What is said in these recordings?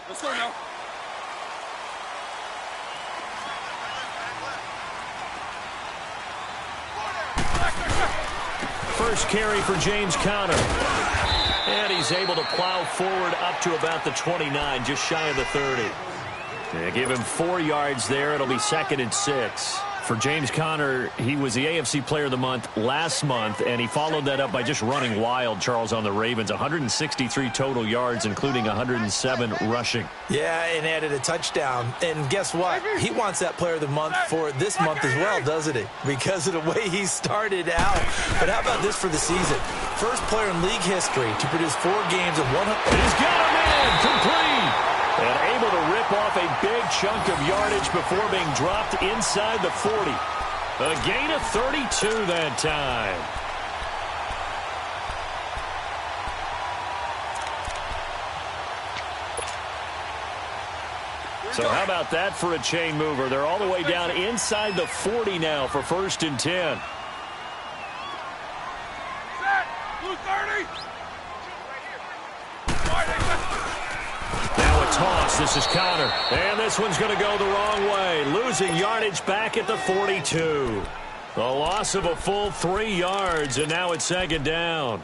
Let's go now. First carry for James Conner. And he's able to plow forward up to about the 29, just shy of the 30. Yeah, give him 4 yards there. It'll be 2nd and 6. For James Conner, he was the AFC Player of the Month last month, and he followed that up by just running wild, Charles, on the Ravens. 163 total yards, including 107 rushing. Yeah, and added a touchdown. And guess what? He wants that Player of the Month for this month as well, doesn't he? Because of the way he started out. But how about this for the season? First player in league history to produce 4 games of 100. He's got a man complete. And able to rip off a big chunk of yardage before being dropped inside the 40. A gain of 32 that time. So how about that for a chain mover? They're all the way down inside the 40 now for 1st and 10. Set! Blue 30! Now a toss. This is Conner. And this one's going to go the wrong way. Losing yardage back at the 42. The loss of a full 3 yards, and now it's 2nd down.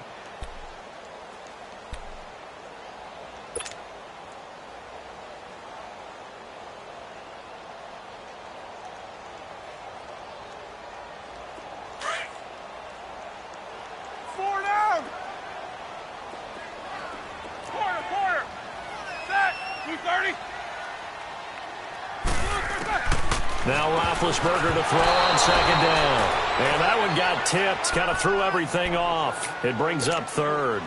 Now Roethlisberger to throw on 2nd down. And that one got tipped. Kind of threw everything off. It brings up 3rd.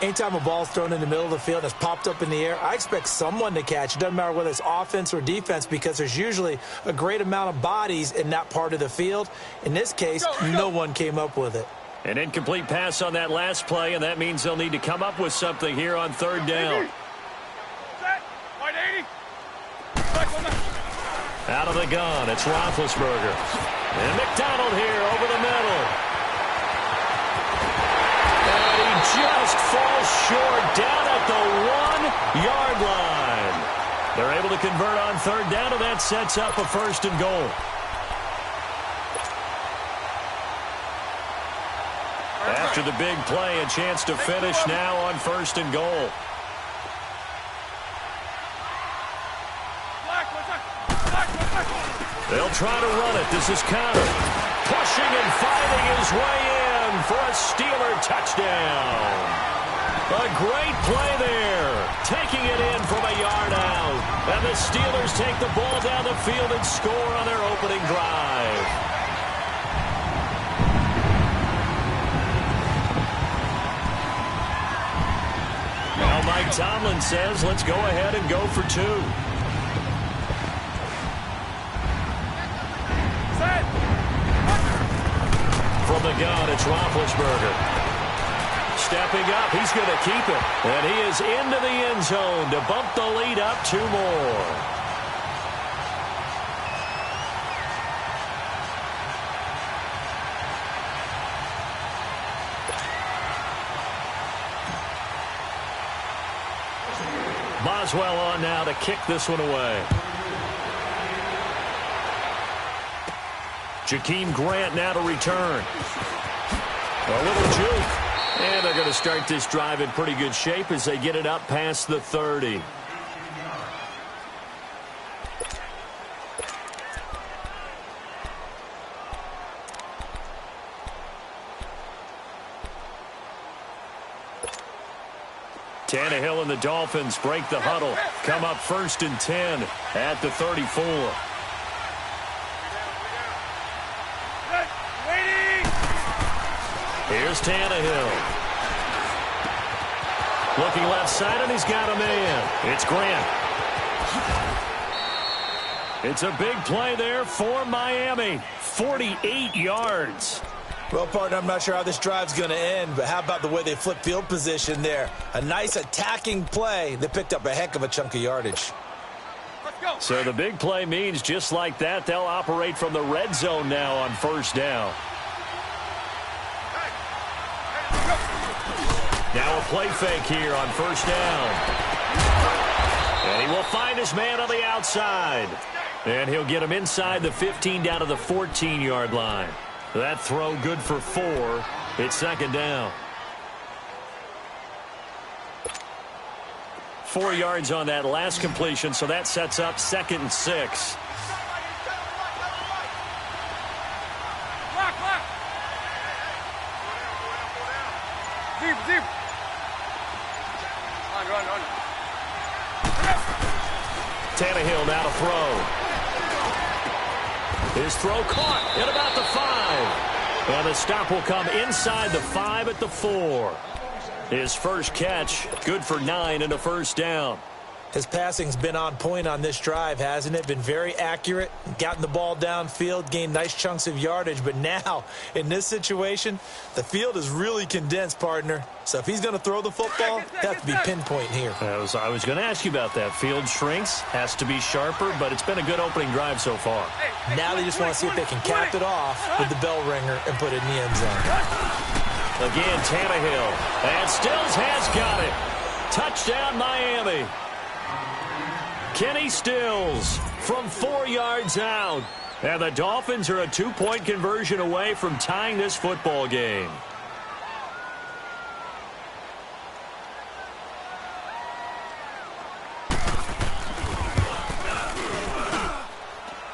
Anytime a ball's thrown in the middle of the field that's popped up in the air, I expect someone to catch. It doesn't matter whether it's offense or defense because there's usually a great amount of bodies in that part of the field. In this case, no one came up with it. An incomplete pass on that last play, and that means they'll need to come up with something here on 3rd down. Set! Wide 80! Out of the gun, it's Roethlisberger. And McDonald here over the middle. And he just falls short down at the 1-yard line. They're able to convert on 3rd down, and that sets up a 1st and goal. After the big play, a chance to finish now on 1st and goal. They'll try to run it. This is Conner. Pushing and fighting his way in for a Steeler touchdown. A great play there. Taking it in from a yard out. And the Steelers take the ball down the field and score on their opening drive. Now Mike Tomlin says, let's go ahead and go for 2. From the gun, it's Roethlisberger. Stepping up, he's going to keep it. And he is into the end zone to bump the lead up 2 more. Boswell on now to kick this one away. Jakeem Grant now to return. A little juke. And they're going to start this drive in pretty good shape as they get it up past the 30. Tannehill and the Dolphins break the huddle. Come up 1st and 10 at the 34. Here's Tannehill. Looking left side, and he's got a man. It's Grant. It's a big play there for Miami. 48 yards. Well, partner, I'm not sure how this drive's going to end, but how about the way they flip field position there? A nice attacking play that picked up a heck of a chunk of yardage. Let's go! So the big play means just like that, they'll operate from the red zone now on first down. Now a play fake here on first down. And he will find his man on the outside. And he'll get him inside the 15 down to the 14-yard line. That throw good for 4. It's second down. 4 yards on that last completion, so that sets up 2nd and 6. Deep. Run. Tannehill now to throw. His throw caught at about the 5. And the stop will come inside the 5 at the 4. His first catch, good for 9 and a first down. His passing's been on point on this drive, hasn't it? Been very accurate, gotten the ball downfield, gained nice chunks of yardage. But now, in this situation, the field is really condensed, partner. So if he's going to throw the football, they have to be pinpoint here. I was going to ask you about that. Field shrinks, has to be sharper, but it's been a good opening drive so far. Now they just want to see if they can cap it off with the bell ringer and put it in the end zone. Again, Tannehill. And Stills has got it. Touchdown, Miami. Kenny Stills from 4 yards out. And the Dolphins are a 2-point conversion away from tying this football game.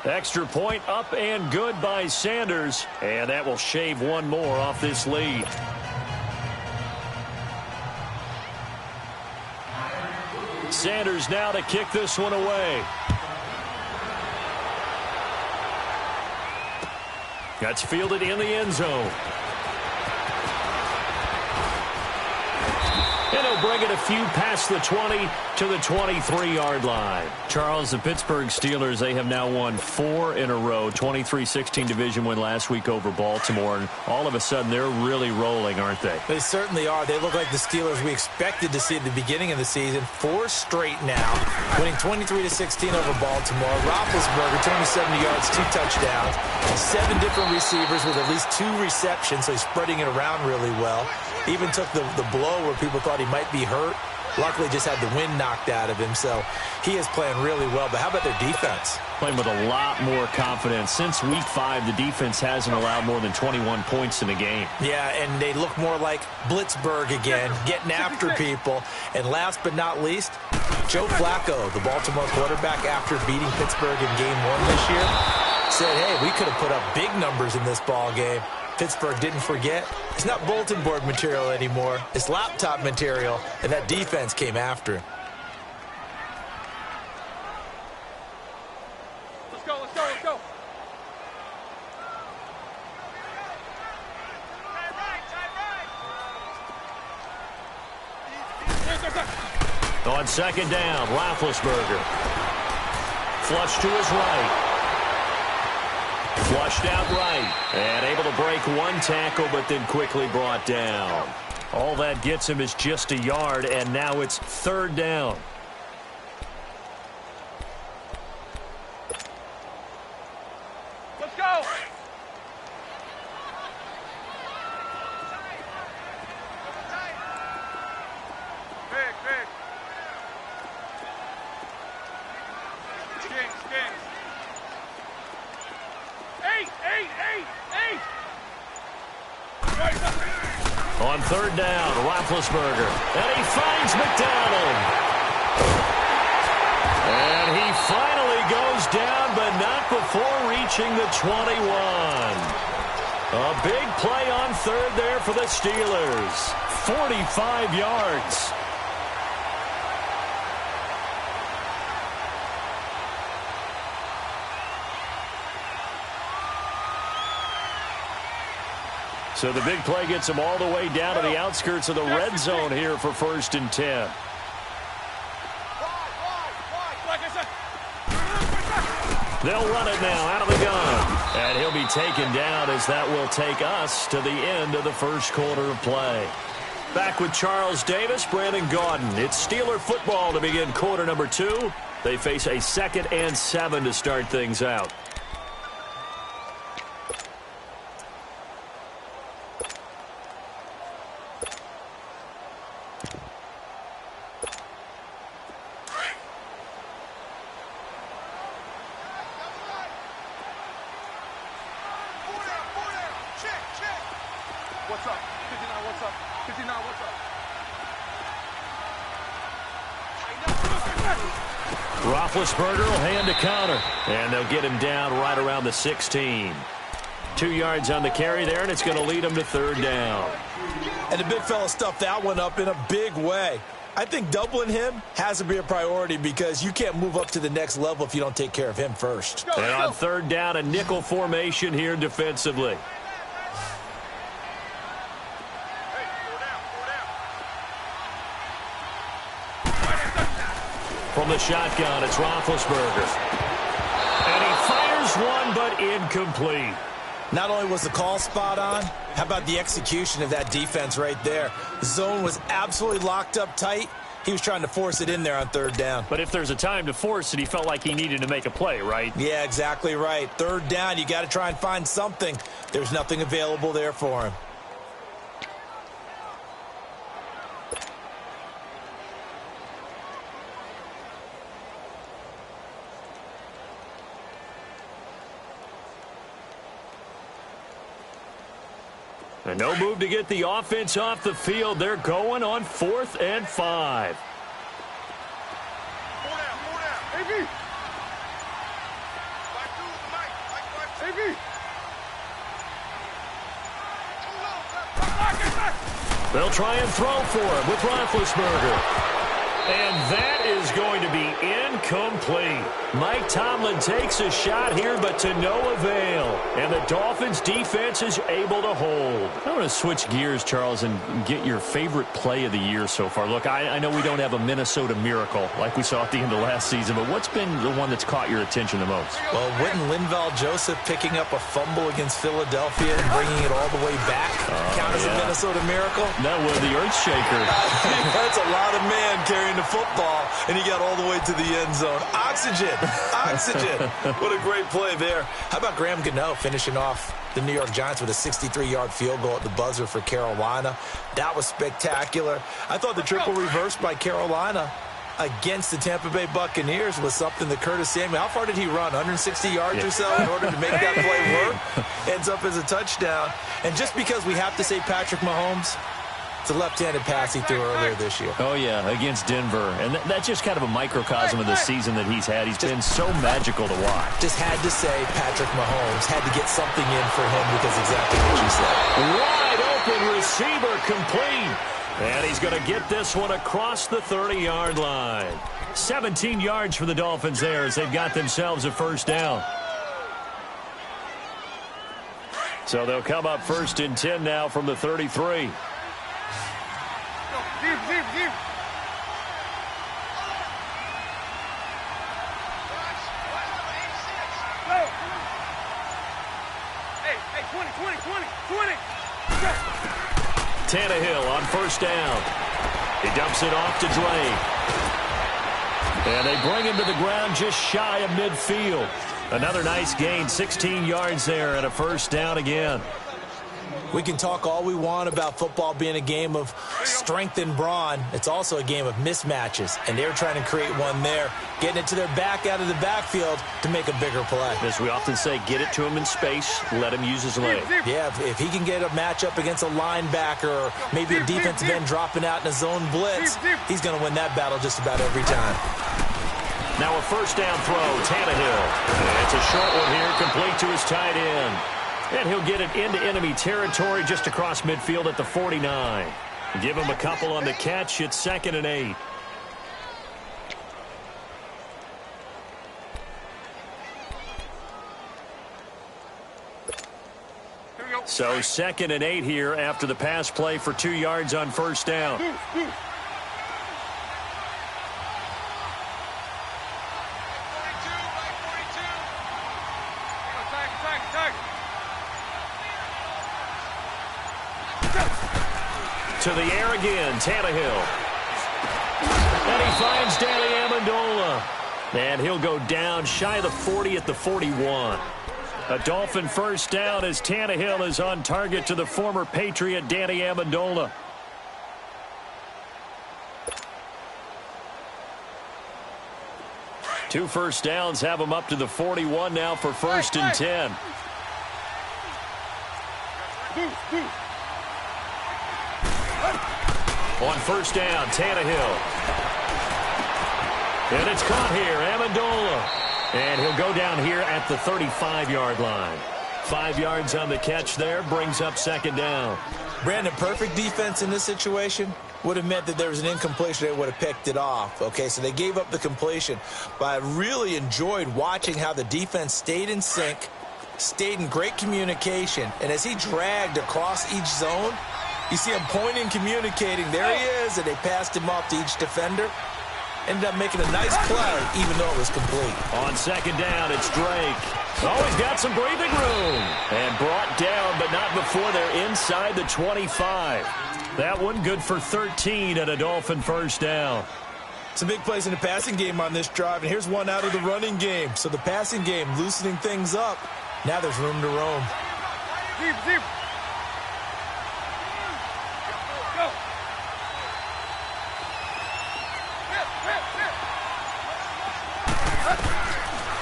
Extra point up and good by Sanders. And that will shave one more off this lead. Sanders now to kick this one away. That's fielded in the end zone. And he'll bring it a few past the 20 to the 23-yard line. Charles, the Pittsburgh Steelers, they have now won 4 in a row. 23-16 division win last week over Baltimore. And all of a sudden, they're really rolling, aren't they? They certainly are. They look like the Steelers we expected to see at the beginning of the season. 4 straight now, winning 23-16 over Baltimore. Roethlisberger, 270 yards, 2 touchdowns, 7 different receivers with at least 2 receptions, so he's spreading it around really well. Even took the blow where people thought he might be hurt. Luckily, just had the wind knocked out of him, so he is playing really well. But how about their defense? Playing with a lot more confidence. Since Week 5, the defense hasn't allowed more than 21 points in a game. Yeah, and they look more like Blitzburg again, getting after people. And last but not least, Joe Flacco, the Baltimore quarterback, after beating Pittsburgh in Game 1 this year, said, hey, we could have put up big numbers in this ball game. Pittsburgh didn't forget. It's not bulletin board material anymore. It's laptop material, and that defense came after him. Let's go. On second down, Roethlisberger. Flush to his right. Flushed out right. And able to break one tackle, but then quickly brought down. All that gets him is just a yard, and now it's third down. Let's go. Big. Skins. 8. On third down, Roethlisberger. And he finds McDonald. And he finally goes down, but not before reaching the 21. A big play on third there for the Steelers. 45 yards. So the big play gets them all the way down to the outskirts of the red zone here for 1st and 10. They'll run it now out of the gun. And he'll be taken down as that will take us to the end of the first quarter of play. Back with Charles Davis, Brandon Gaudin. It's Steeler football to begin quarter number 2. They face a 2nd and 7 to start things out. What's up? 59, what's up? 59, what's up? Roethlisberger will hand a counter, and they'll get him down right around the 16. 2 yards on the carry there, and it's going to lead him to 3rd down. And the big fella stuffed that one up in a big way. I think doubling him has to be a priority because you can't move up to the next level if you don't take care of him first. And on 3rd down, a nickel formation here defensively. From the shotgun, it's Roethlisberger. And he fires one, but incomplete. Not only was the call spot on, how about the execution of that defense right there? The zone was absolutely locked up tight. He was trying to force it in there on 3rd down. But if there's a time to force it, he felt like he needed to make a play, right? Yeah, exactly right. 3rd down, you got to try and find something. There's nothing available there for him. And no move to get the offense off the field. They're going on 4th and 5. AB! AB! They'll try and throw for him with Roethlisberger. And that is going to be incomplete. Mike Tomlin takes a shot here, but to no avail. And the Dolphins' defense is able to hold. I want to switch gears, Charles, and get your favorite play of the year so far. Look, I know we don't have a Minnesota miracle like we saw at the end of last season, but what's been the one that's caught your attention the most? Well, wouldn't Linval Joseph picking up a fumble against Philadelphia and bringing it all the way back count as a Minnesota miracle? That was the earth shaker. That's a lot of man carrying the football, and he got all the way to the end zone. Oxygen. Oxygen. What a great play there. How about Graham Gano finishing off the New York Giants with a 63-yard field goal at the buzzer for Carolina? That was spectacular. I thought the triple reverse by Carolina against the Tampa Bay Buccaneers was something that Curtis Samuel, how far did he run? 160 yards or so in order to make that play work? Ends up as a touchdown. And just because we have to say Patrick Mahomes, it's a left-handed pass he threw earlier this year. Oh, yeah, against Denver. And that's just kind of a microcosm of the season that he's had. He's been so magical to watch. Just had to say Patrick Mahomes had to get something in for him because exactly what you said. Wide open receiver complete. And he's going to get this one across the 30-yard line. 17 yards for the Dolphins there as they've got themselves a 1st down. So they'll come up 1st and 10 now from the 33. Deep. Hey, 20. Tannehill on 1st down. He dumps it off to Drake. And they bring him to the ground just shy of midfield. Another nice gain, 16 yards there and a 1st down again. We can talk all we want about football being a game of strength and brawn. It's also a game of mismatches, and they're trying to create one there, getting it to their back out of the backfield to make a bigger play. As we often say, get it to him in space, let him use his leg. Yeah, if he can get a matchup against a linebacker or maybe a defensive end dropping out in a zone blitz, he's going to win that battle just about every time. Now a 1st down throw, Tannehill. It's a short one here, complete to his tight end. And he'll get it into enemy territory just across midfield at the 49. Give him a couple on the catch. It's 2nd and 8. So 2nd and 8 here after the pass play for 2 yards on 1st down. To the air again, Tannehill. And he finds Danny Amendola. And he'll go down shy of the 40 at the 41. A Dolphin first down as Tannehill is on target to the former Patriot Danny Amendola. Two first downs have him up to the 41 now for first and 10. On first down, Tannehill. And it's caught here, Amendola. And he'll go down here at the 35-yard line. 5 yards on the catch there, brings up second down. Brandon, perfect defense in this situation would have meant that there was an incompletion. They would have picked it off. Okay, so they gave up the completion. But I really enjoyed watching how the defense stayed in sync, stayed in great communication. And as he dragged across each zone, you see him pointing, communicating. There he is, and they passed him off to each defender. Ended up making a nice play, even though it was complete. On second down, it's Drake. Oh, he's got some breathing room. And brought down, but not before they're inside the 25. That one good for 13 and a Dolphin first down. Some big plays in the passing game on this drive, and here's one out of the running game. So the passing game loosening things up. Now there's room to roam. Deep. Go.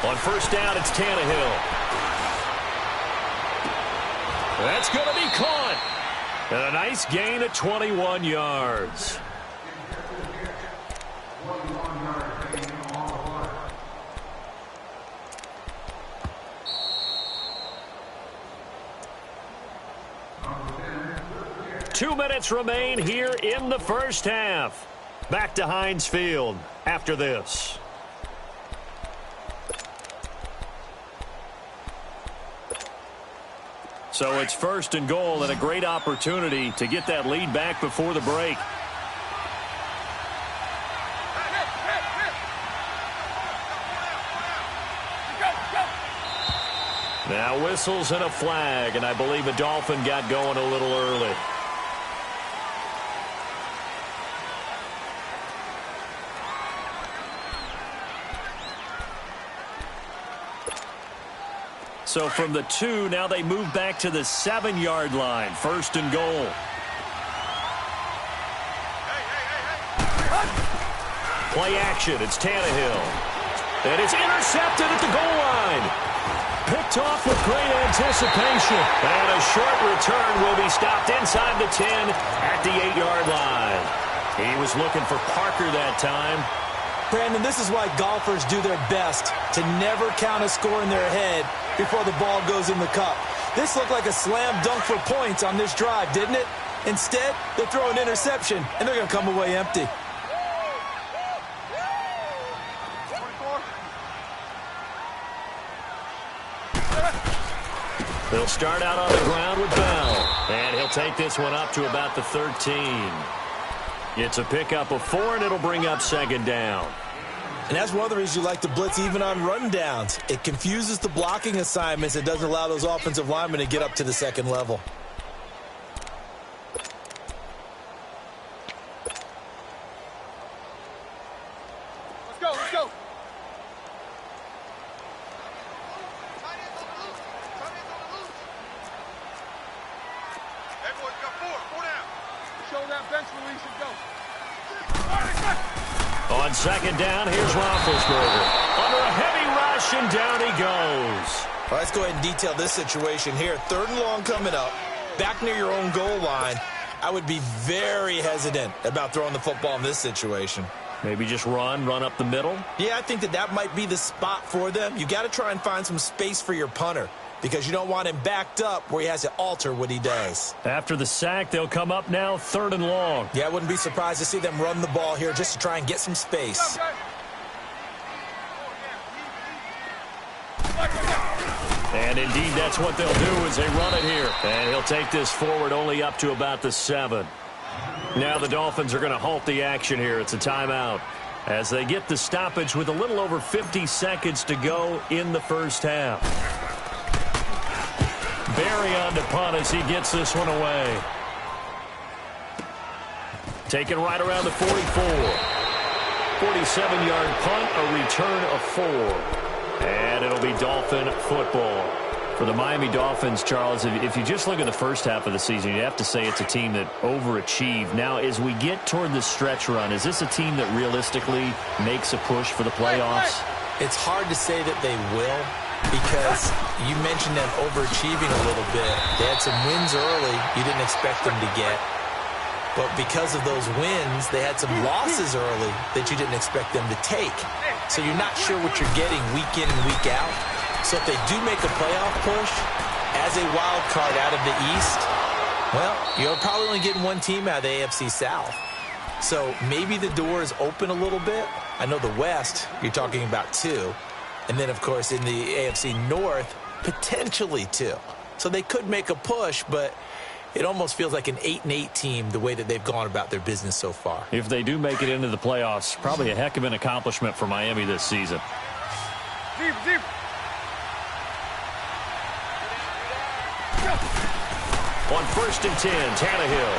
On first down, it's Tannehill. That's going to be caught. And a nice gain of 21 yards. Two minutes remain here in the first half. Back to Heinz Field after this. So it's first and goal and a great opportunity to get that lead back before the break. Now whistles and a flag, and I believe a Dolphin got going a little early. So from the 2, now they move back to the 7-yard line. First and goal. Play action. It's Tannehill. And it's intercepted at the goal line. Picked off with great anticipation. And a short return will be stopped inside the 10 at the 8-yard line. He was looking for Parker that time. Brandon, this is why golfers do their best to never count a score in their head before the ball goes in the cup. This looked like a slam dunk for points on this drive, didn't it? Instead, they throw an interception, and they're going to come away empty. They'll start out on the ground with Bell. And he'll take this one up to about the 13. It's a pickup of 4, and it'll bring up second down. And that's one of the reasons you like to blitz even on rundowns. It confuses the blocking assignments. It doesn't allow those offensive linemen to get up to the second level. Let's go. Hey, boys, got 4 down. Show that bench release and go. On second down, here's Roethlisberger. Under a heavy rush, and down he goes. All right, let's go ahead and detail this situation here. 3rd and long coming up, back near your own goal line. I would be very hesitant about throwing the football in this situation. Maybe just run up the middle? Yeah, I think that might be the spot for them. You got to try and find some space for your punter because you don't want him backed up where he has to alter what he does. After the sack, they'll come up now 3rd and long. Yeah, I wouldn't be surprised to see them run the ball here just to try and get some space. And indeed, that's what they'll do as they run it here. And he'll take this forward only up to about the 7. Now the Dolphins are going to halt the action here. It's a timeout as they get the stoppage with a little over 50 seconds to go in the first half. Barry on to punt as he gets this one away. Taken right around the 44. 47-yard punt, a return of 4. And it'll be Dolphin football. For the Miami Dolphins, Charles, if you just look at the first half of the season, you have to say it's a team that overachieved. Now, as we get toward the stretch run, is this a team that realistically makes a push for the playoffs? It's hard to say that they will, because you mentioned them overachieving a little bit. They had some wins early you didn't expect them to get. But because of those wins, they had some losses early that you didn't expect them to take. So you're not sure what you're getting week in and week out. So if they do make a playoff push as a wild card out of the East, well, you're probably only getting one team out of the AFC South. So maybe the door is open a little bit. I know the West, you're talking about 2. And then, of course, in the AFC North, potentially 2. So they could make a push, but it almost feels like an 8-8 team the way that they've gone about their business so far. If they do make it into the playoffs, probably a heck of an accomplishment for Miami this season. Deep. On 1st and 10, Tannehill.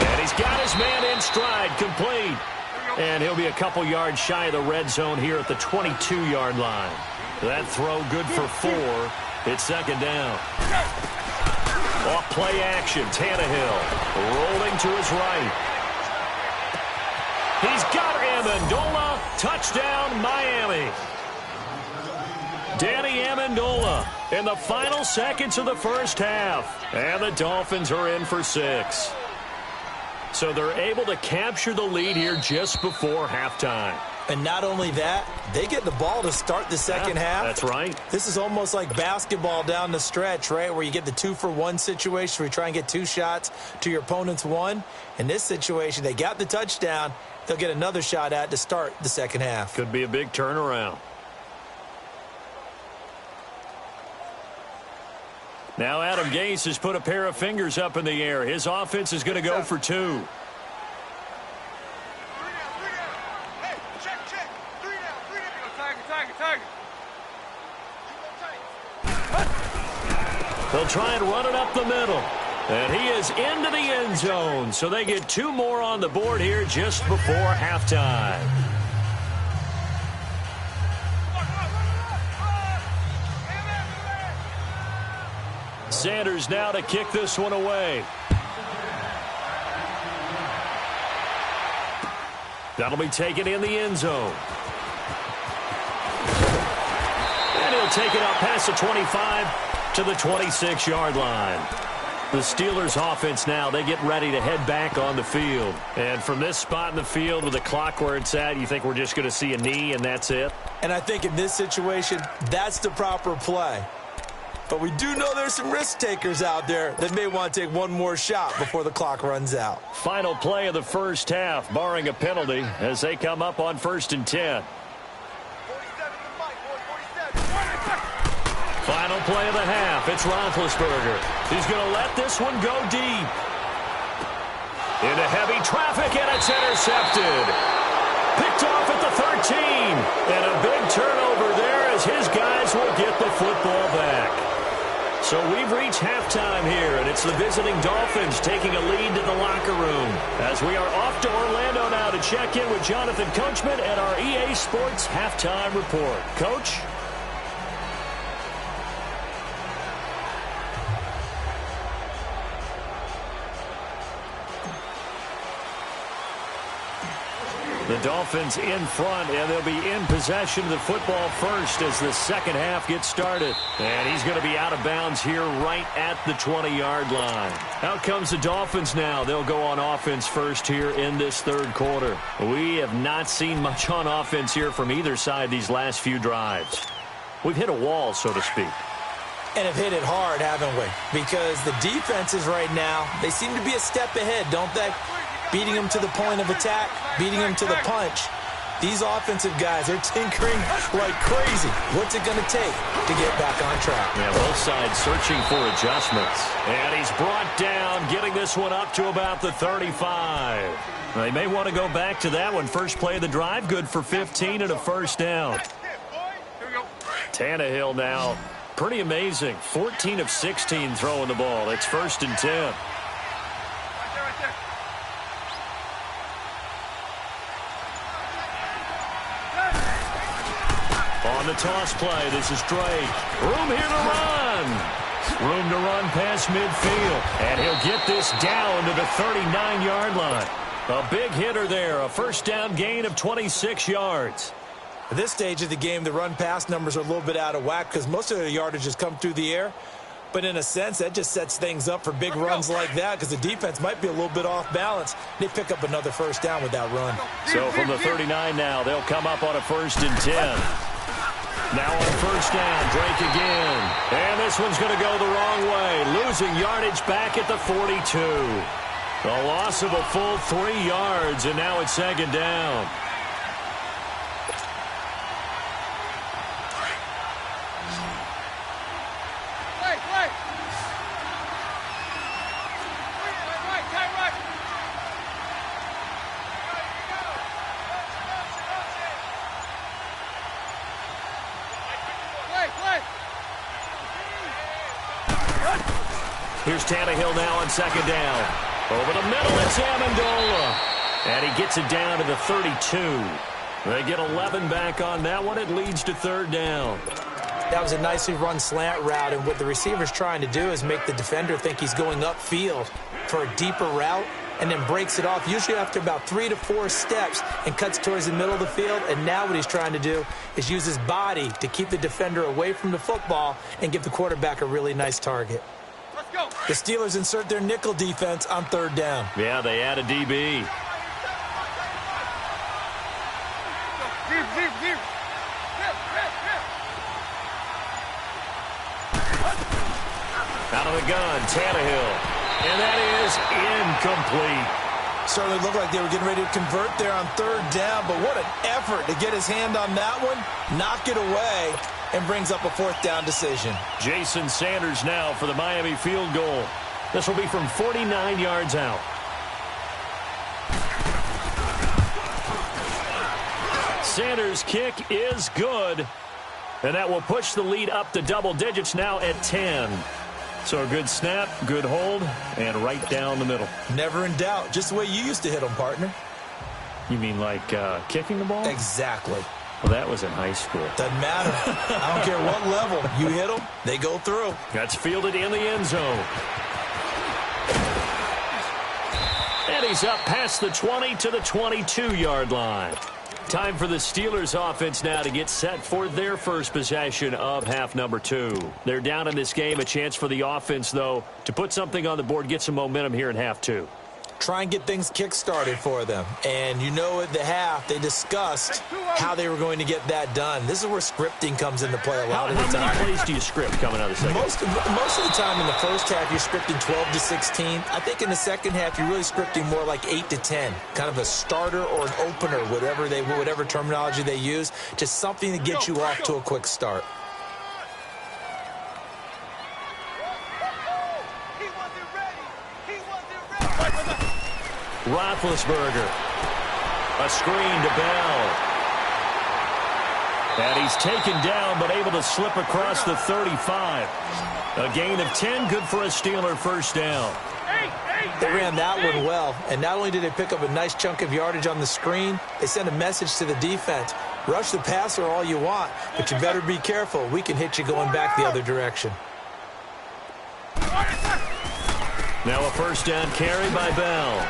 And he's got his man in stride, complete. And he'll be a couple yards shy of the red zone here at the 22-yard line. That throw good for 4. It's 2nd down. Off play action, Tannehill rolling to his right. He's got Amendola. Touchdown, Miami. Danny Amendola in the final seconds of the first half. And the Dolphins are in for 6. So they're able to capture the lead here just before halftime. And not only that, they get the ball to start the second half. That's right. This is almost like basketball down the stretch, right, where you get the 2-for-1 situation where you try and get 2 shots to your opponent's 1. In this situation, they got the touchdown. They'll get another shot at to start the second half. Could be a big turnaround. Now Adam Gase has put a pair of fingers up in the air. His offense is going to go for 2. Hey, check. 3 down. Tiger. They'll try and run it up the middle. And he is into the end zone. So they get 2 more on the board here just before halftime. Sanders now to kick this one away. That'll be taken in the end zone. And he'll take it up past the 25 to the 26-yard line. The Steelers offense now, they get ready to head back on the field. And from this spot in the field with the clock where it's at, you think we're just going to see a knee and that's it? And I think in this situation, that's the proper play. But we do know there's some risk takers out there that may want to take one more shot before the clock runs out. Final play of the first half, barring a penalty, as they come up on 1st and 10. 47 to Mike, boy, 47. Final play of the half. It's Roethlisberger. He's going to let this one go deep. Into heavy traffic, and it's intercepted. Picked off at the 13. And a big turnover there as his guys will get the football back. So we've reached halftime here, and it's the visiting Dolphins taking a lead to the locker room. As we are off to Orlando now to check in with Jonathan Coachman and our EA Sports Halftime Report. Coach? The Dolphins in front, and they'll be in possession of the football first as the second half gets started. And he's going to be out of bounds here right at the 20-yard line. Out comes the Dolphins now. They'll go on offense first here in this third quarter. We have not seen much on offense here from either side these last few drives. We've hit a wall, so to speak. And have hit it hard, haven't we? Because the defenses right now, they seem to be a step ahead, don't they? Beating them to the point of attack, beating them to the punch. These offensive guys are tinkering like crazy. What's it going to take to get back on track? Yeah, both sides searching for adjustments. And he's brought down, getting this one up to about the 35. They may want to go back to that one. First play of the drive, good for 15 and a first down. Tannehill now, pretty amazing. 14 of 16 throwing the ball. It's 1st and 10. toss play. This is Drake. Room here to run. Room to run past midfield. And he'll get this down to the 39-yard line. A big hitter there. A first down gain of 26 yards. At this stage of the game, the run-pass numbers are a little bit out of whack because most of the yardage has come through the air. But in a sense, that just sets things up for big runs like that because the defense might be a little bit off balance. They pick up another first down with that run. So from the 39 now, they'll come up on a 1st and 10. Now on first down, Drake again. And this one's going to go the wrong way. Losing yardage back at the 42. A loss of a full 3 yards, and now it's 2nd down. Here's Tannehill now on 2nd down. Over the middle, it's Amendola. And he gets it down to the 32. They get 11 back on that one. It leads to 3rd down. That was a nicely run slant route, and what the receiver's trying to do is make the defender think he's going upfield for a deeper route and then breaks it off, usually after about 3 to 4 steps, and cuts towards the middle of the field. And now what he's trying to do is use his body to keep the defender away from the football and give the quarterback a really nice target. The Steelers insert their nickel defense on 3rd down. Yeah, they add a DB. Out of the gun, Tannehill. And that is incomplete. Certainly looked like they were getting ready to convert there on 3rd down, but what an effort to get his hand on that one, knock it away, and brings up a 4th down decision. Jason Sanders now for the Miami field goal. This will be from 49 yards out. Sanders' kick is good, and that will push the lead up to double digits now at 10. So a good snap, good hold, and right down the middle. Never in doubt. Just the way you used to hit them, partner. You mean like kicking the ball? Exactly. Well, that was in high school. Doesn't matter. I don't care what level. You hit them, they go through. That's fielded in the end zone. And he's up past the 20 to the 22-yard line. Time for the Steelers offense now to get set for their first possession of half number 2. They're down in this game. A chance for the offense, though, to put something on the board, get some momentum here in half 2. Try and get things kick-started for them. And you know at the half, they discussed how they were going to get that done. This is where scripting comes into play a lot of the time. How many plays do you script coming out of the second? Most of the time in the first half, you're scripting 12 to 16. I think in the second half, you're really scripting more like 8 to 10. Kind of a starter or an opener, whatever terminology they use. Just something to get you off to a quick start. Roethlisberger. A screen to Bell. And he's taken down, but able to slip across the 35. A gain of 10, good for a Steeler first down. They ran that one well, and not only did they pick up a nice chunk of yardage on the screen, they sent a message to the defense. Rush the passer all you want, but you better be careful. We can hit you going back the other direction. Now a first down carry by Bell.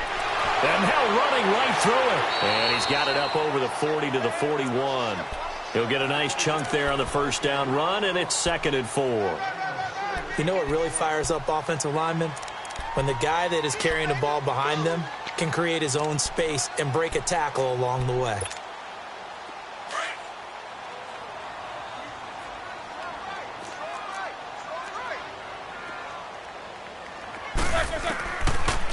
And now running right through it. And he's got it up over the 40 to the 41. He'll get a nice chunk there on the first down run, and it's 2nd and 4. You know what really fires up offensive linemen? When the guy that is carrying the ball behind them can create his own space and break a tackle along the way.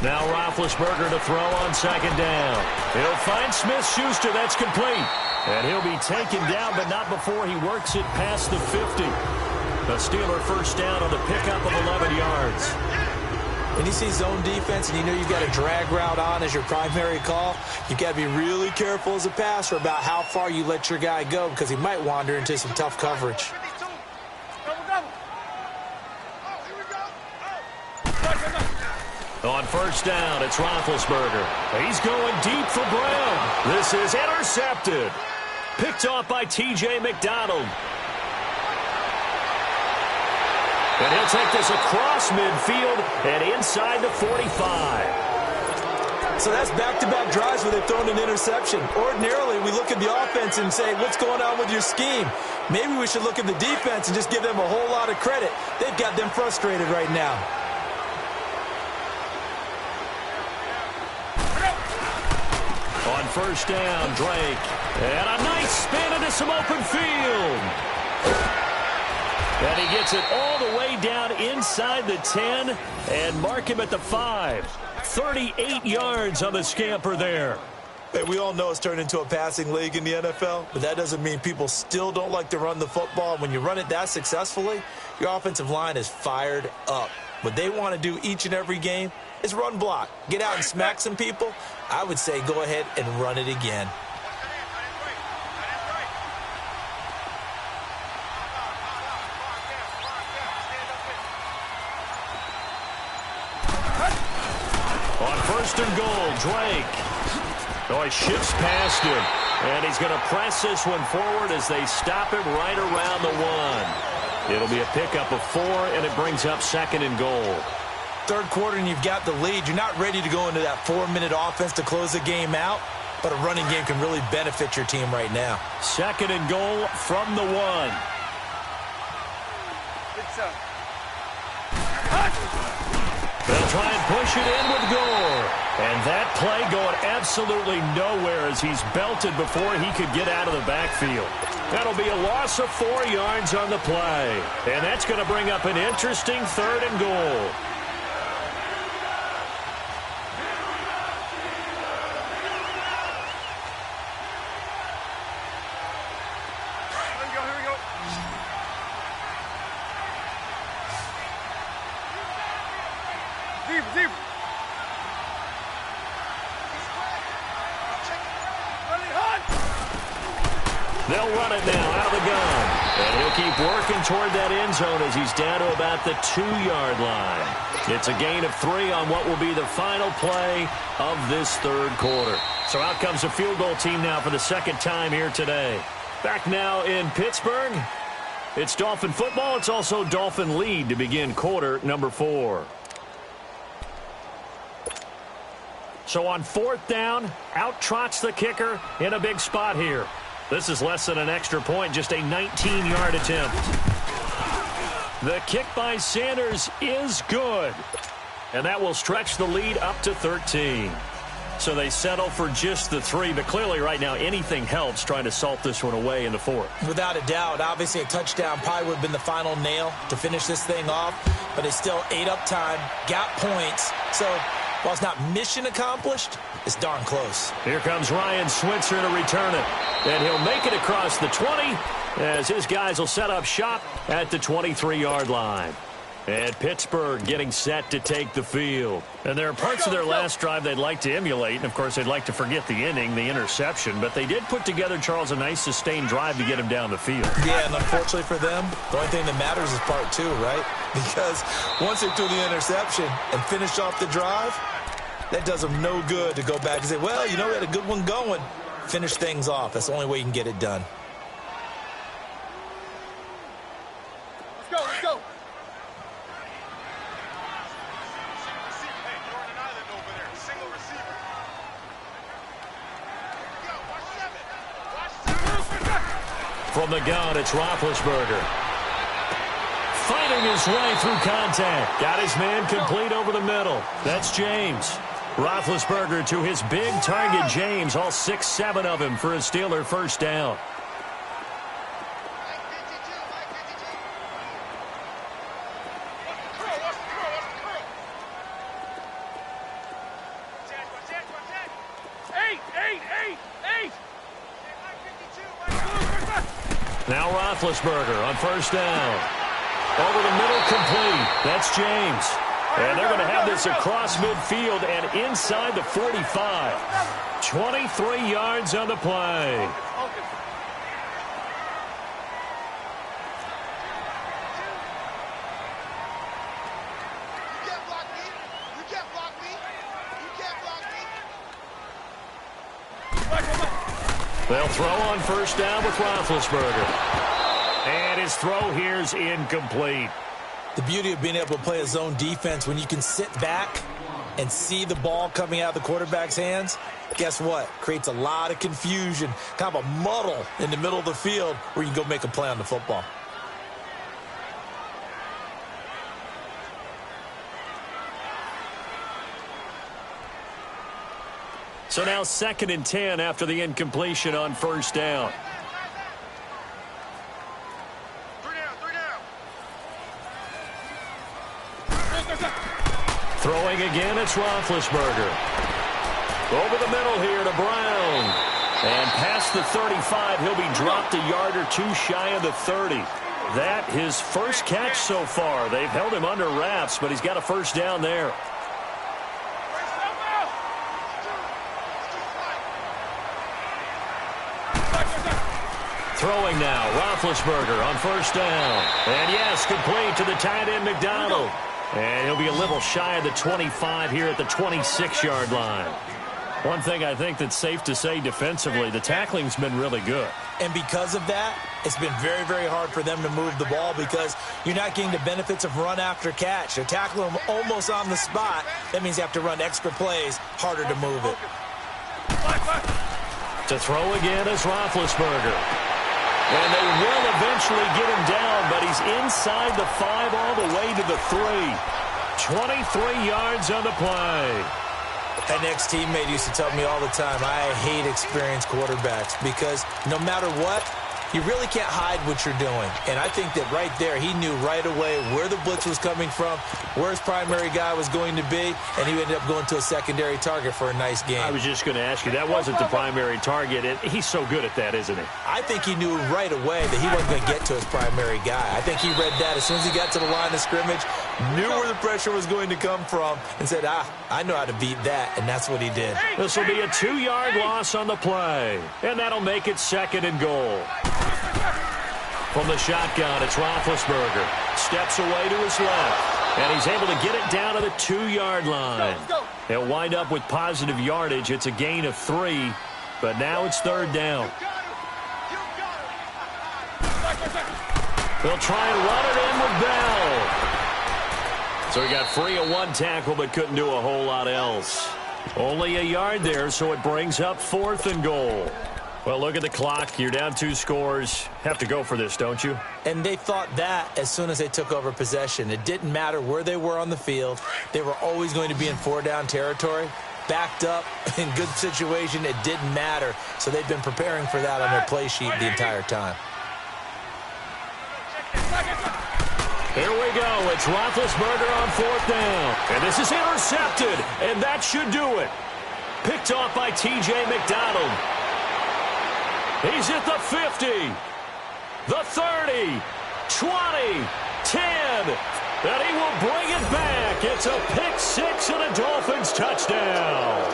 Now Roethlisberger to throw on 2nd down. He'll find Smith-Schuster. That's complete. And he'll be taken down, but not before he works it past the 50. The Steeler first down on the pickup of 11 yards. When you see zone defense and you know you've got a drag route on as your primary call, you've got to be really careful as a passer about how far you let your guy go because he might wander into some tough coverage. On first down, it's Roethlisberger. He's going deep for Brown. This is intercepted. Picked off by T.J. McDonald. And he'll take this across midfield and inside the 45. So that's back-to-back drives where they've thrown an interception. Ordinarily, we look at the offense and say, what's going on with your scheme? Maybe we should look at the defense and just give them a whole lot of credit. They've got them frustrated right now. On first down, Drake. And a nice spin into some open field. And he gets it all the way down inside the 10 and mark him at the 5. 38 yards on the scamper there. Hey, we all know it's turned into a passing league in the NFL, but that doesn't mean people still don't like to run the football. When you run it that successfully, your offensive line is fired up. What they want to do each and every game is run block. Get out and smack some people. I would say go ahead and run it again. On first and goal, Drake. Oh, he shifts past him. And he's going to press this one forward as they stop him right around the 1. It'll be a pickup of 4, and it brings up second and goal. Third quarter and you've got the lead. You're not ready to go into that 4-minute offense to close the game out, but a running game can really benefit your team right now. Second and goal from the 1. They'll try and push it in with Gore. And that play going absolutely nowhere as he's belted before he could get out of the backfield. That'll be a loss of 4 yards on the play. And that's going to bring up an interesting third and goal. They'll run it now out of the gun. And he'll keep working toward that end zone as he's down to about the 2-yard line. It's a gain of 3 on what will be the final play of this third quarter. So out comes the field goal team now for the second time here today. Back now in Pittsburgh. It's Dolphin football. It's also Dolphin lead to begin quarter number 4. So on fourth down, out trots the kicker in a big spot here. This is less than an extra point, just a 19-yard attempt. The kick by Sanders is good. And that will stretch the lead up to 13. So they settle for just the 3, but clearly right now anything helps trying to salt this one away in the 4th. Without a doubt, obviously a touchdown probably would have been the final nail to finish this thing off, but it's still ate up time, got points. So while it's not mission accomplished, it's darn close. Here comes Ryan Switzer to return it. And he'll make it across the 20 as his guys will set up shop at the 23-yard line. And Pittsburgh getting set to take the field. And there are parts of their last drive they'd like to emulate. And, of course, they'd like to forget the inning, the interception. But they did put together, Charles, a nice sustained drive to get him down the field. Yeah, and unfortunately for them, the only thing that matters is part 2, right? Because once they threw the interception and finished off the drive, that does them no good to go back and say, well, you know, we had a good one going. Finish things off. That's the only way you can get it done. Let's go, let's go. From the gun, it's Roethlisberger. Fighting his way through contact. Got his man complete over the middle. That's James. Roethlisberger to his big target, James. All 6-7 of him for a Steeler first down. Now Roethlisberger on first down. Over the middle, complete. That's James. And they're going to have this across midfield and inside the 45. 23 yards on the play. They'll throw on first down with Roethlisberger. And his throw here's incomplete. The beauty of being able to play a zone defense when you can sit back and see the ball coming out of the quarterback's hands, guess what? Creates a lot of confusion, kind of a muddle in the middle of the field where you can go make a play on the football. So now 2nd and 10 after the incompletion on first down. Throwing again, it's Roethlisberger. Over the middle here to Brown. And past the 35, he'll be dropped a yard or two shy of the 30. That his first catch so far. They've held him under wraps, but he's got a first down there. Throwing now, Roethlisberger on first down. And yes, complete to the tight end, McDonald. And he'll be a little shy of the 25 here at the 26-yard line. One thing I think that's safe to say defensively, the tackling's been really good. And because of that, it's been very, very hard for them to move the ball because you're not getting the benefits of run after catch. They're tackling them almost on the spot. That means you have to run extra plays, harder to move it. To throw again is Roethlisberger. And they will eventually get him down, but he's inside the 5 all the way to the 3. 23 yards on the play. An ex-teammate used to tell me all the time, I hate experienced quarterbacks because no matter what, you really can't hide what you're doing. And I think that right there, he knew right away where the blitz was coming from, where his primary guy was going to be, and he ended up going to a secondary target for a nice game. I was just going to ask you, that wasn't the primary target. He's so good at that, isn't he? I think he knew right away that he wasn't going to get to his primary guy. I think he read that as soon as he got to the line of scrimmage, knew where the pressure was going to come from, and said, I know how to beat that, and that's what he did. This will be a 2-yard loss on the play, and that'll make it 2nd and goal. From the shotgun, it's Roethlisberger. Steps away to his left, and he's able to get it down to the 2-yard line. He'll wind up with positive yardage. It's a gain of 3, but now it's 3rd down. They'll try and run it in with Bell. So he got free of 1 tackle, but couldn't do a whole lot else. Only a yard there, so it brings up 4th and goal. Well, look at the clock. You're down 2 scores. Have to go for this, don't you? And they thought that as soon as they took over possession. It didn't matter where they were on the field. They were always going to be in 4-down territory. Backed up, in good situation, it didn't matter. So they've been preparing for that on their play sheet the entire time. Here we go. It's Roethlisberger on 4th down. And this is intercepted, and that should do it. Picked off by T.J. McDonald. He's at the 50, the 30, 20, 10, and he will bring it back. It's a pick 6 and a Dolphins touchdown.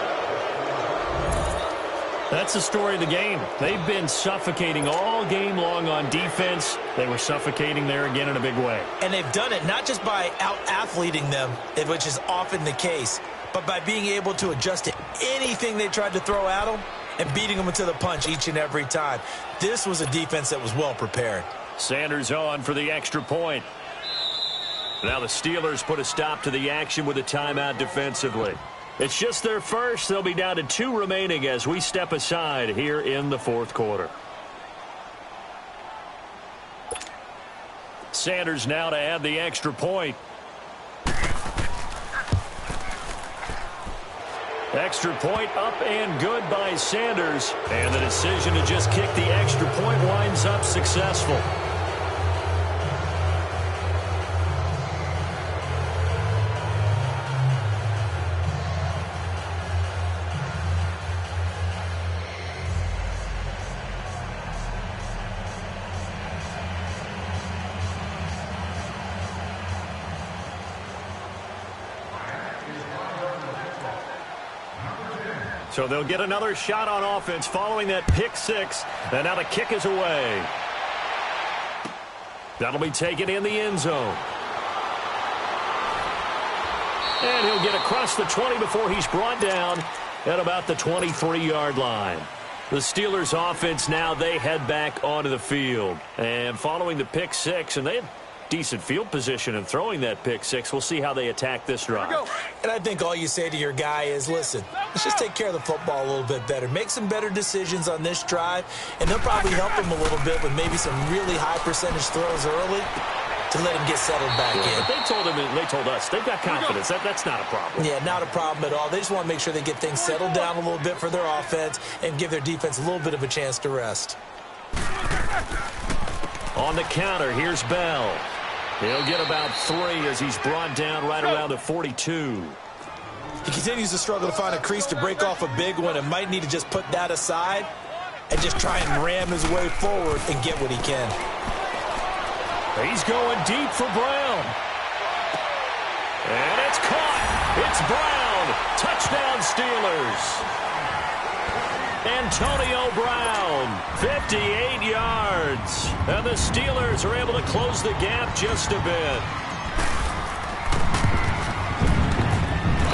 That's the story of the game. They've been suffocating all game long on defense. They were suffocating there again in a big way. And they've done it not just by out-athleting them, which is often the case, but by being able to adjust to anything they tried to throw at them and beating them to the punch each and every time. This was a defense that was well prepared. Sanders on for the extra point. Now the Steelers put a stop to the action with a timeout defensively. It's just their first. They'll be down to 2 remaining as we step aside here in the 4th quarter. Sanders now to add the extra point. Extra point up and good by Sanders. And the decision to just kick the extra point winds up successful. So they'll get another shot on offense following that pick 6. And now the kick is away. That'll be taken in the end zone. And he'll get across the 20 before he's brought down at about the 23-yard line. The Steelers offense now, they head back onto the field. And following the pick 6, and they decent field position and throwing that pick six. We'll see how they attack this drive. And I think all you say to your guy is, listen, let's just take care of the football a little bit better. Make some better decisions on this drive, and they'll probably help him a little bit with maybe some really high percentage throws early to let him get settled back in. But they told us they've got confidence. That's not a problem. Yeah, not a problem at all. They just want to make sure they get things settled down a little bit for their offense and give their defense a little bit of a chance to rest. On the counter, here's Bell. He'll get about 3 as he's brought down right around the 42. He continues to struggle to find a crease to break off a big one and might need to just put that aside and just try and ram his way forward and get what he can. He's going deep for Brown. And it's caught. It's Brown. Touchdown Steelers. Antonio Brown, 58 yards. And the Steelers are able to close the gap just a bit.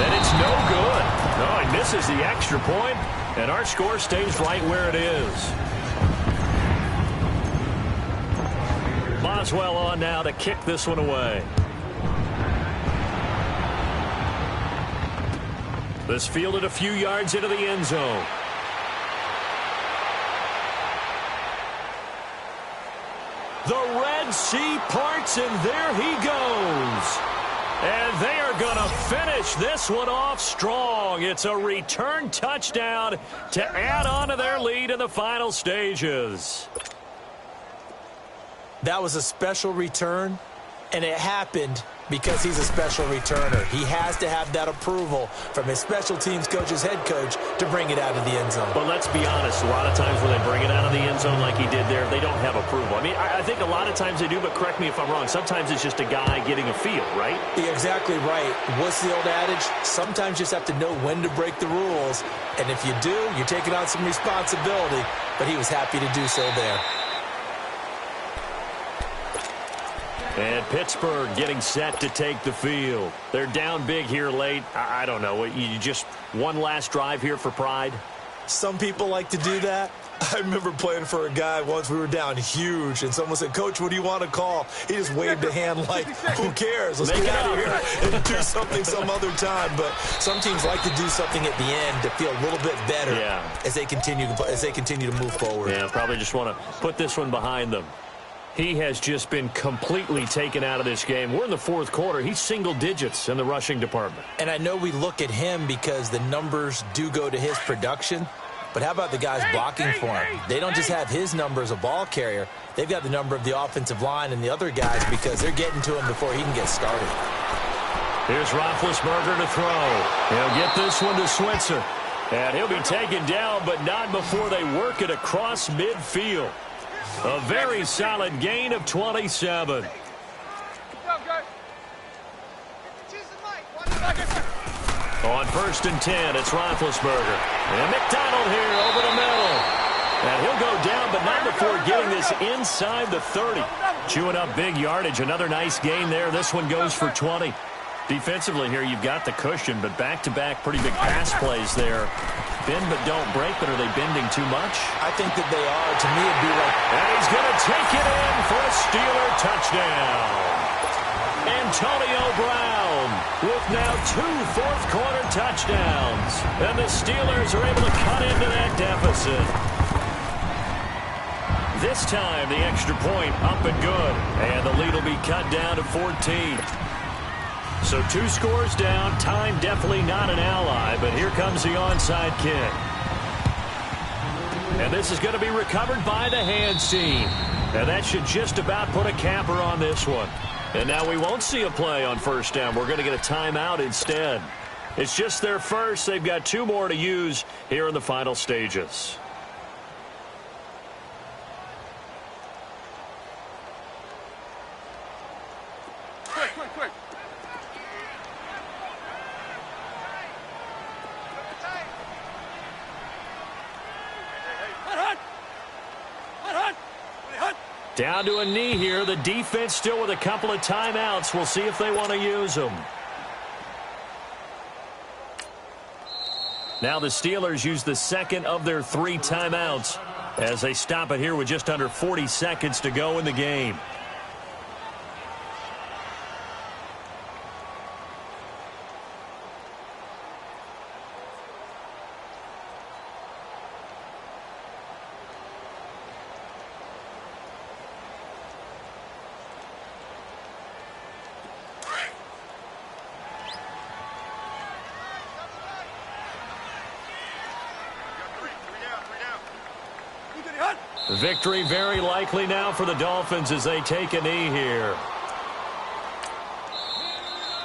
And it's no good. No, he misses the extra point, and our score stays right where it is. Boswell on now to kick this one away. This fielded a few yards into the end zone. The Red Sea parts, and there he goes. And they are going to finish this one off strong. It's a return touchdown to add on to their lead in the final stages. That was a special return, and it happened because he's a special returner. He has to have that approval from his special teams coach's head coach to bring it out of the end zone. But let's be honest, a lot of times when they bring it out of the end zone like he did there, they don't have approval. I mean, I think a lot of times they do, but correct me if I'm wrong. Sometimes it's just a guy getting a feel, right? You're exactly right. What's the old adage? Sometimes you just have to know when to break the rules. And if you do, you're taking on some responsibility. But he was happy to do so there. And Pittsburgh getting set to take the field. They're down big here late. I don't know. You just one last drive here for pride? Some people like to do that. I remember playing for a guy once. We were down huge, and someone said, "Coach, what do you want to call?" He just waved a hand like, who cares? Let's get out of here and do something some other time. But some teams like to do something at the end to feel a little bit better as they continue to move forward. Yeah, probably just want to put this one behind them. He has just been completely taken out of this game. We're in the fourth quarter. He's single digits in the rushing department. And I know we look at him because the numbers do go to his production. But how about the guys blocking for him? They don't just have his number as a ball carrier. They've got the number of the offensive line and the other guys because they're getting to him before he can get started. Here's Roethlisberger to throw. He'll get this one to Switzer. And he'll be taken down, but not before they work it across midfield. A very solid gain of 27. On 1st and 10, it's Roethlisberger. And McDonald here over the middle. And he'll go down, but not before getting this inside the 30. Chewing up big yardage. Another nice gain there. This one goes for 20. Defensively here, you've got the cushion, but back-to-back pretty big pass plays there. Bend but don't break, but are they bending too much? I think that they are. To me, it'd be like... And he's going to take it in for a Steeler touchdown. Antonio Brown with now 2 fourth-quarter touchdowns. And the Steelers are able to cut into that deficit. This time, the extra point up and good. And the lead will be cut down to 14. So 2 scores down. Time definitely not an ally, but here comes the onside kick. And this is going to be recovered by the hands team. And that should just about put a capper on this one. And now we won't see a play on 1st down. We're going to get a timeout instead. It's just their first. They've got 2 more to use here in the final stages. Quick. Down to a knee here. The defense still with a couple of timeouts. We'll see if they want to use them. Now the Steelers use the second of their 3 timeouts as they stop it here with just under 40 seconds to go in the game. Victory very likely now for the Dolphins as they take a knee here.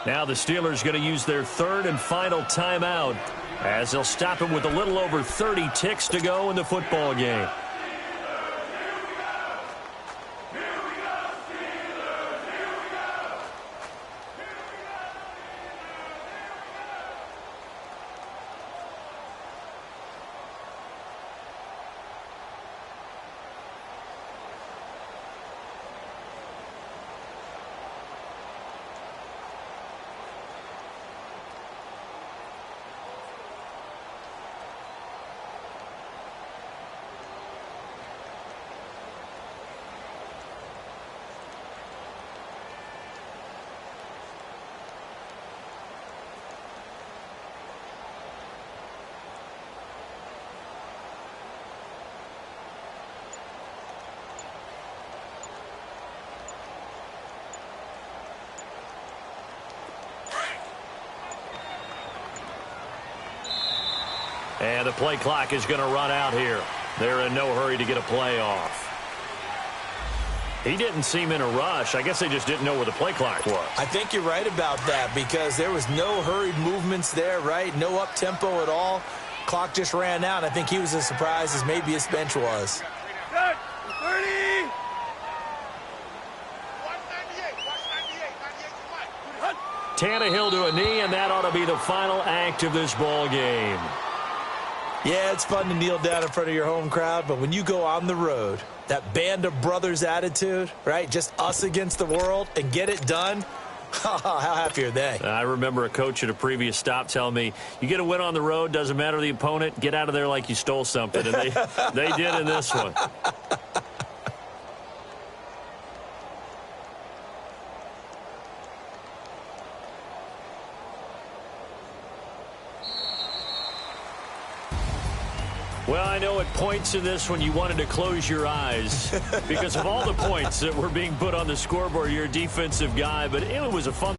Now the Steelers going to use their third and final timeout as they'll stop him with a little over 30 ticks to go in the football game. And the play clock is going to run out here. They're in no hurry to get a play off. He didn't seem in a rush. I guess they just didn't know where the play clock was. I think you're right about that because there was no hurried movements there, right? No up-tempo at all. Clock just ran out. I think he was as surprised as maybe his bench was. 30. Tannehill to a knee, and that ought to be the final act of this ball game. Yeah, it's fun to kneel down in front of your home crowd, but when you go on the road, that band of brothers attitude, right, just us against the world, and get it done, how happy are they? I remember a coach at a previous stop telling me, you get a win on the road, doesn't matter the opponent, get out of there like you stole something, and they did in this one. Well, I know at points in this one you wanted to close your eyes because of all the points that were being put on the scoreboard. You're a defensive guy, but it was a fun